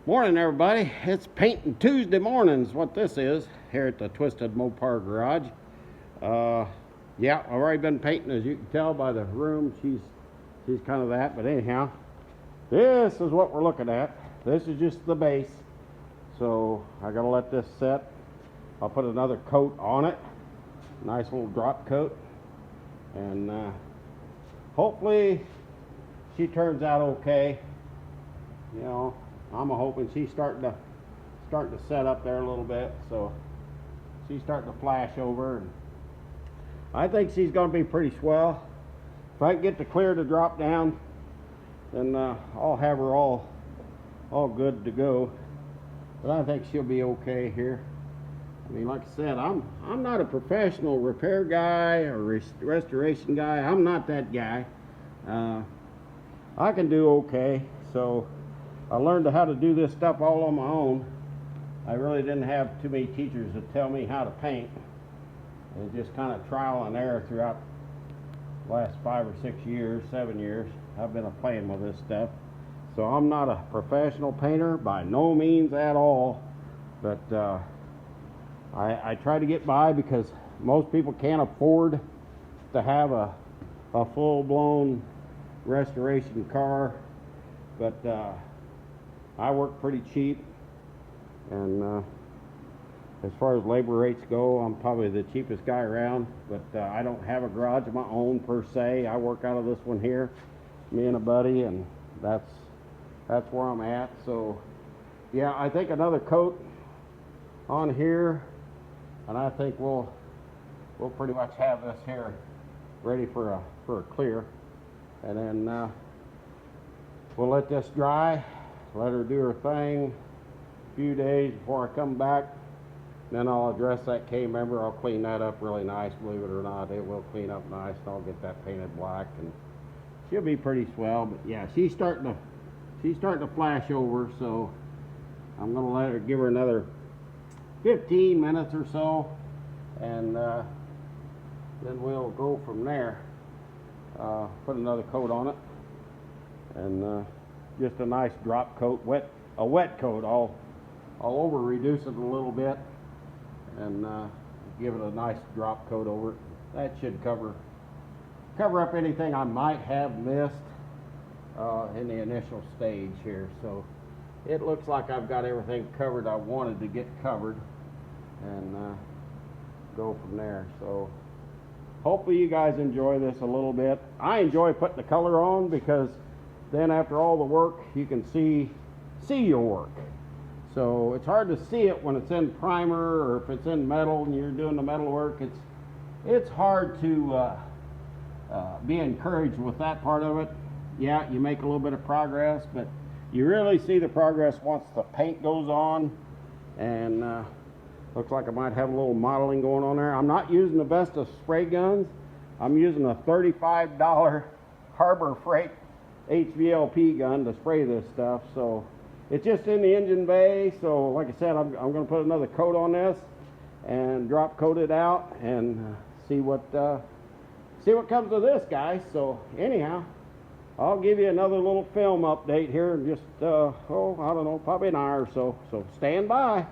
Morning, everybody. It's Painting Tuesday mornings, what this is, here at the Twisted Mopar Garage. Yeah, I've already been painting, as you can tell by the room. She's kind of that, but anyhow, this is what we're looking at. This is just the base, so I gotta let this set. I'll put another coat on it, nice little drop coat, and hopefully she turns out okay. You know, I'm hoping she's starting to set up there a little bit, so she's starting to flash over, and I think she's going to be pretty swell. If I can get the clear to drop down, then I'll have her all good to go. But I think she'll be okay here. I mean, like I said, I'm not a professional repair guy or restoration guy. I'm not that guy. I can do okay, so I learned how to do this stuff all on my own. I really didn't have too many teachers to tell me how to paint. And just kind of trial and error throughout the last 5 or 6 years, 7 years, I've been playing with this stuff. So I'm not a professional painter by no means at all, but I try to get by because most people can't afford to have a full-blown restoration car. But I work pretty cheap, and as far as labor rates go, I'm probably the cheapest guy around. But I don't have a garage of my own per se. I work out of this one here, me and a buddy, and that's where I'm at. So yeah, I think another coat on here, and I think we'll pretty much have this here ready for a clear, and then we'll let this dry, let her do her thing a few days before I come back. Then I'll address that K-member. I'll clean that up really nice, believe it or not. It will clean up nice, and I'll get that painted black, and she'll be pretty swell. But yeah, she's starting to flash over, so I'm gonna give her another 15 minutes or so, and then we'll go from there. Put another coat on it, and just a nice drop coat, a wet coat. I'll over reduce it a little bit, and give it a nice drop coat over it. That should cover up anything I might have missed in the initial stage here. So it looks like I've got everything covered I wanted to get covered, and go from there. So hopefully you guys enjoy this a little bit. I enjoy putting the color on because then after all the work, you can see your work. So it's hard to see it when it's in primer, or if it's in metal and you're doing the metal work. It's hard to be encouraged with that part of it. Yeah, you make a little bit of progress, but you really see the progress once the paint goes on. And looks like I might have a little modeling going on there. I'm not using the best of spray guns. I'm using a $35 Harbor Freight HVLP gun to spray this stuff. So it's just in the engine bay. So like I said, I'm going to put another coat on this and drop coat it out, and see what comes of this, guys. So anyhow, I'll give you another little film update here in just I don't know, probably an hour or so. So stand by.